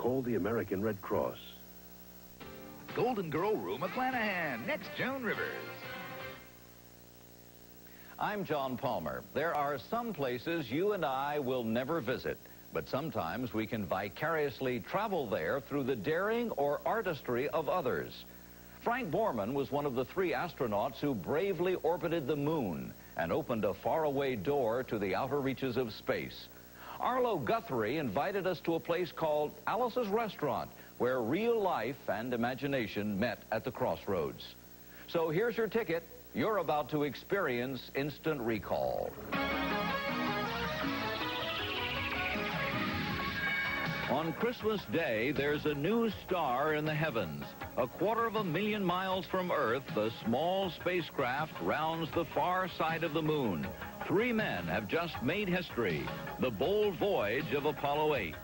Call the American Red Cross. Golden Girl Room of Clanahan. Next, Joan Rivers. I'm John Palmer. There are some places you and I will never visit, but sometimes we can vicariously travel there through the daring or artistry of others. Frank Borman was one of the 3 astronauts who bravely orbited the moon and opened a faraway door to the outer reaches of space. Arlo Guthrie invited us to a place called Alice's Restaurant, where real life and imagination met at the crossroads. So here's your ticket. You're about to experience instant recall. On Christmas Day, there's a new star in the heavens. 250,000 miles from Earth, the small spacecraft rounds the far side of the moon. 3 men have just made history. The bold voyage of Apollo 8.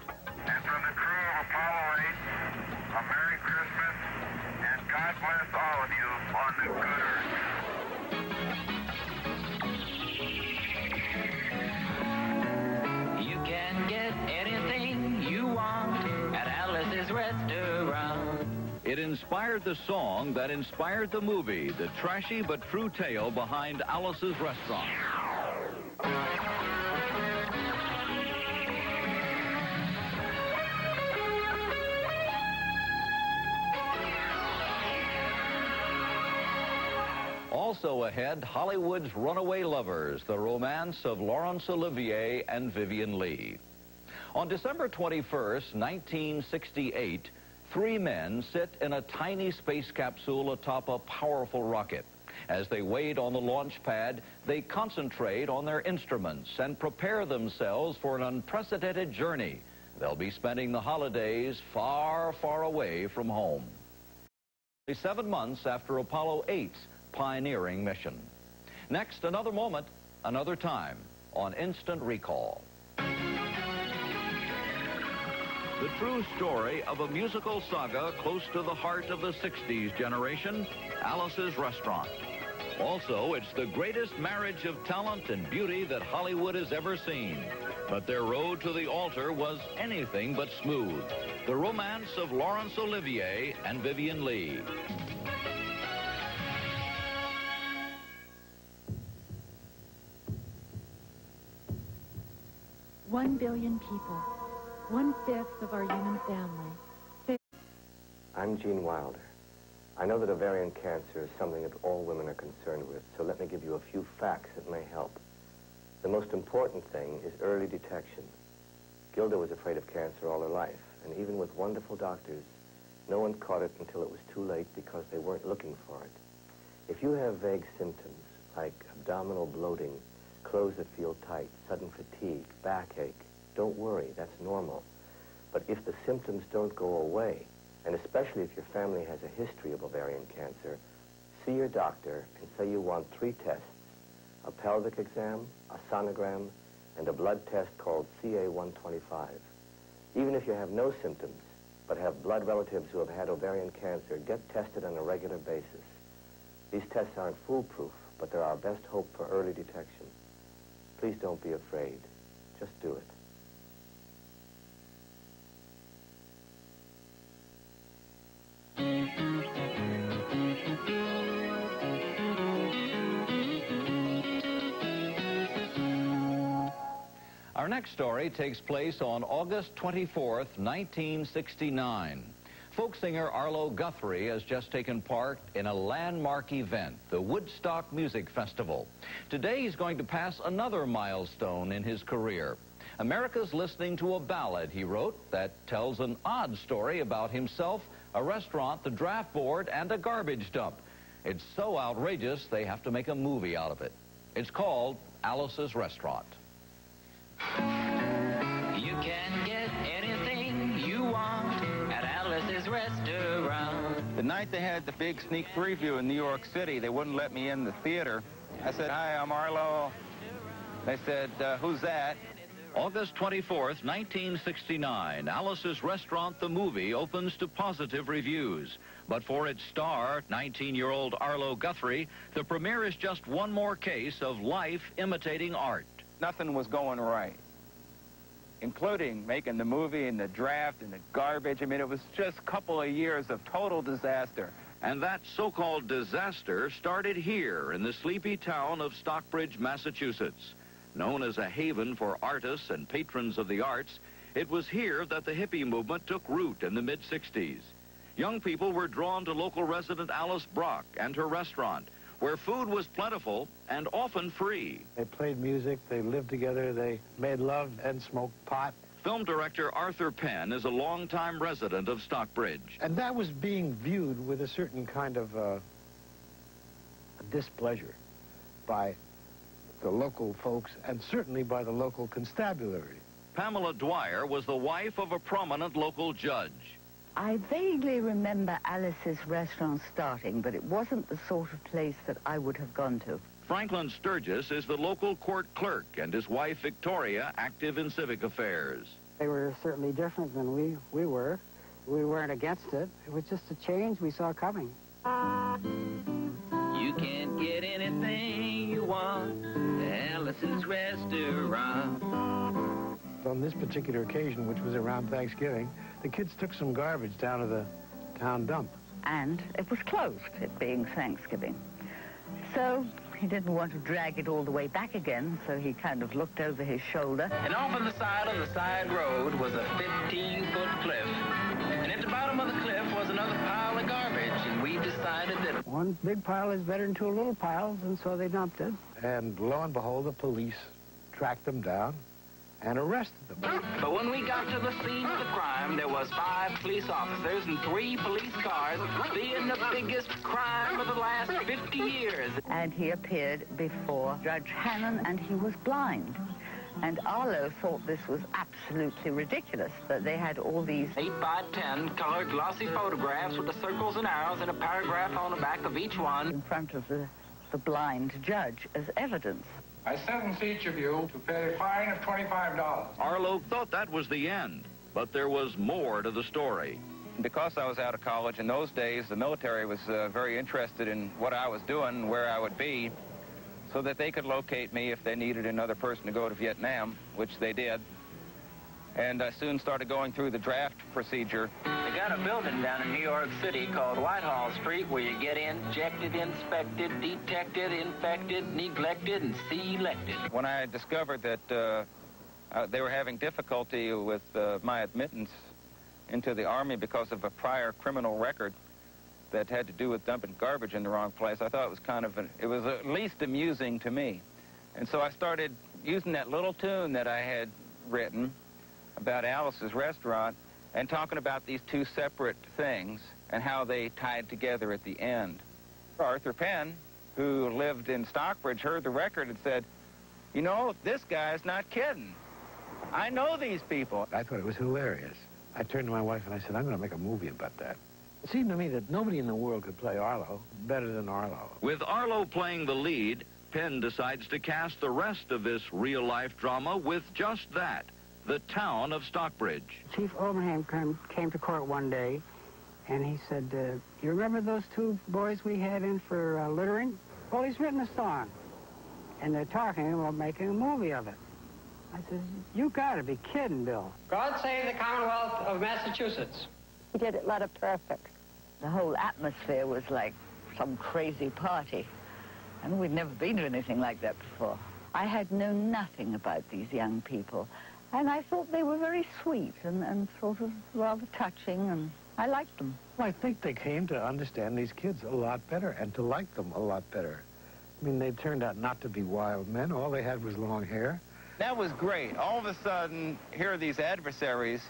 And from the crew of Apollo 8, a Merry Christmas, and God bless all of you on this good earth. You can get anything you want at Alice's Restaurant. It inspired the song that inspired the movie, the trashy but true tale behind Alice's Restaurant. Also ahead, Hollywood's Runaway Lovers, the romance of Laurence Olivier and Vivien Leigh. On December 21st, 1968, 3 men sit in a tiny space capsule atop a powerful rocket. As they wait on the launch pad, they concentrate on their instruments and prepare themselves for an unprecedented journey. They'll be spending the holidays far, far away from home. 7 months after Apollo 8's pioneering mission. Next, another moment, another time on Instant Recall. The true story of a musical saga close to the heart of the 60s generation, Alice's Restaurant. Also, it's the greatest marriage of talent and beauty that Hollywood has ever seen. But their road to the altar was anything but smooth. The romance of Laurence Olivier and Vivien Leigh. One billion people, 1/5 of our human family. I'm Gene Wilder. I know that ovarian cancer is something that all women are concerned with, so let me give you a few facts that may help. The most important thing is early detection. Gilda was afraid of cancer all her life, and even with wonderful doctors, no one caught it until it was too late because they weren't looking for it. If you have vague symptoms like abdominal bloating, clothes that feel tight, sudden fatigue, backache, don't worry, that's normal. But if the symptoms don't go away, and especially if your family has a history of ovarian cancer, see your doctor and say you want 3 tests: a pelvic exam, a sonogram, and a blood test called CA-125. Even if you have no symptoms, but have blood relatives who have had ovarian cancer, get tested on a regular basis. These tests aren't foolproof, but they're our best hope for early detection. Please don't be afraid. Just do it. Our next story takes place on August 24th, 1969. Folk singer Arlo Guthrie has just taken part in a landmark event, the Woodstock Music Festival. Today he's going to pass another milestone in his career. America's listening to a ballad he wrote that tells an odd story about himself, a restaurant, the draft board, and a garbage dump. It's so outrageous they have to make a movie out of it. It's called Alice's Restaurant. You can get anything you want at Alice's Restaurant. The night they had the big sneak preview in New York City, they wouldn't let me in the theater. I said, "Hi, I'm Arlo." They said, "Who's that?" August 24th, 1969, Alice's Restaurant, the movie, opens to positive reviews. But for its star, 19-year-old Arlo Guthrie, the premiere is just one more case of life imitating art. Nothing was going right. including making the movie and the draft and the garbage. I mean, it was just a couple of years of total disaster. And that so-called disaster started here in the sleepy town of Stockbridge, Massachusetts. Known as a haven for artists and patrons of the arts, it was here that the hippie movement took root in the mid-60s. Young people were drawn to local resident Alice Brock and her restaurant, where food was plentiful and often free. They played music, they lived together, they made love and smoked pot. Film director Arthur Penn is a longtime resident of Stockbridge. And that was being viewed with a certain kind of displeasure by the local folks and certainly by the local constabulary. Pamela Dwyer was the wife of a prominent local judge. I vaguely remember Alice's restaurant starting, but it wasn't the sort of place that I would have gone to. Franklin Sturgis is the local court clerk and his wife Victoria active in civic affairs. They were certainly different than we were. We weren't against it. It was just a change we saw coming. You can get anything you want at Alice's restaurant. On this particular occasion, which was around Thanksgiving, the kids took some garbage down to the town dump. And it was closed, it being Thanksgiving. So he didn't want to drag it all the way back again, so he kind of looked over his shoulder. And off on the side of the side road was a 15-foot cliff. And at the bottom of the cliff was another pile of garbage, and we decided that one big pile is better than two little piles, and so they dumped it. And lo and behold, the police tracked them down and arrested them. But when we got to the scene of the crime, there was 5 police officers and 3 police cars, being the biggest crime of the last 50 years. And he appeared before Judge Hannon, and he was blind. And Arlo thought this was absolutely ridiculous, that they had all these 8 by 10 colored glossy photographs with the circles and arrows and a paragraph on the back of each one in front of the blind judge as evidence. I sentence each of you to pay a fine of $25. Arlo thought that was the end, but there was more to the story. Because I was out of college in those days, the military was very interested in what I was doing, where I would be, so that they could locate me if they needed another person to go to Vietnam, which they did. And I soon started going through the draft procedure. They got a building down in New York City called Whitehall Street where you get injected, inspected, detected, infected, neglected, and selected. When I discovered that they were having difficulty with my admittance into the Army because of a prior criminal record that had to do with dumping garbage in the wrong place, I thought it was it was at least amusing to me. And so I started using that little tune that I had written about Alice's restaurant and talking about these 2 separate things and how they tied together at the end. Arthur Penn, who lived in Stockbridge, heard the record and said, you know, this guy's not kidding. I know these people. I thought it was hilarious. I turned to my wife and I said, I'm going to make a movie about that. It seemed to me that nobody in the world could play Arlo better than Arlo. With Arlo playing the lead, Penn decides to cast the rest of this real-life drama with just that, the town of Stockbridge. Chief Oberham came to court one day, and he said, you remember those 2 boys we had in for littering? Well, he's written a song, and they're talking about making a movie of it. I said, you gotta be kidding, Bill. God save the Commonwealth of Massachusetts. He did it letter perfect. The whole atmosphere was like some crazy party. And we'd never been to anything like that before. I had known nothing about these young people. And I thought they were very sweet and sort of rather touching, and I liked them. Well, I think they came to understand these kids a lot better and to like them a lot better. I mean, they turned out not to be wild men. All they had was long hair. That was great. All of a sudden, here are these adversaries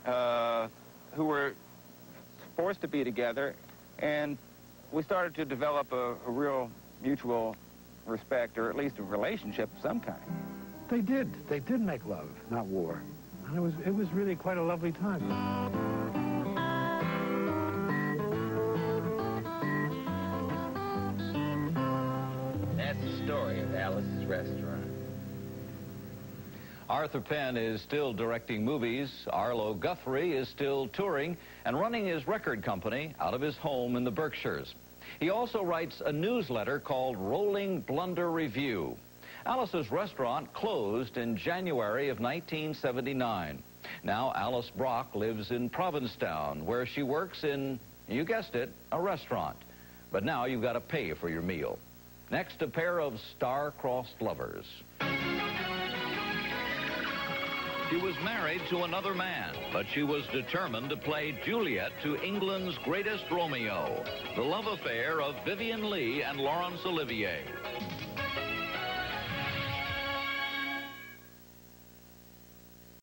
who were forced to be together, and we started to develop a real mutual respect, or at least a relationship of some kind. They did. They did make love, not war. And it was really quite a lovely time. That's the story of Alice's restaurant. Arthur Penn is still directing movies. Arlo Guthrie is still touring and running his record company out of his home in the Berkshires. He also writes a newsletter called Rolling Blunder Review. Alice's restaurant closed in January of 1979. Now Alice Brock lives in Provincetown, where she works in, you guessed it, a restaurant. But now you've got to pay for your meal. Next, a pair of star-crossed lovers. She was married to another man, but she was determined to play Juliet to England's greatest Romeo, the love affair of Vivien Leigh and Laurence Olivier.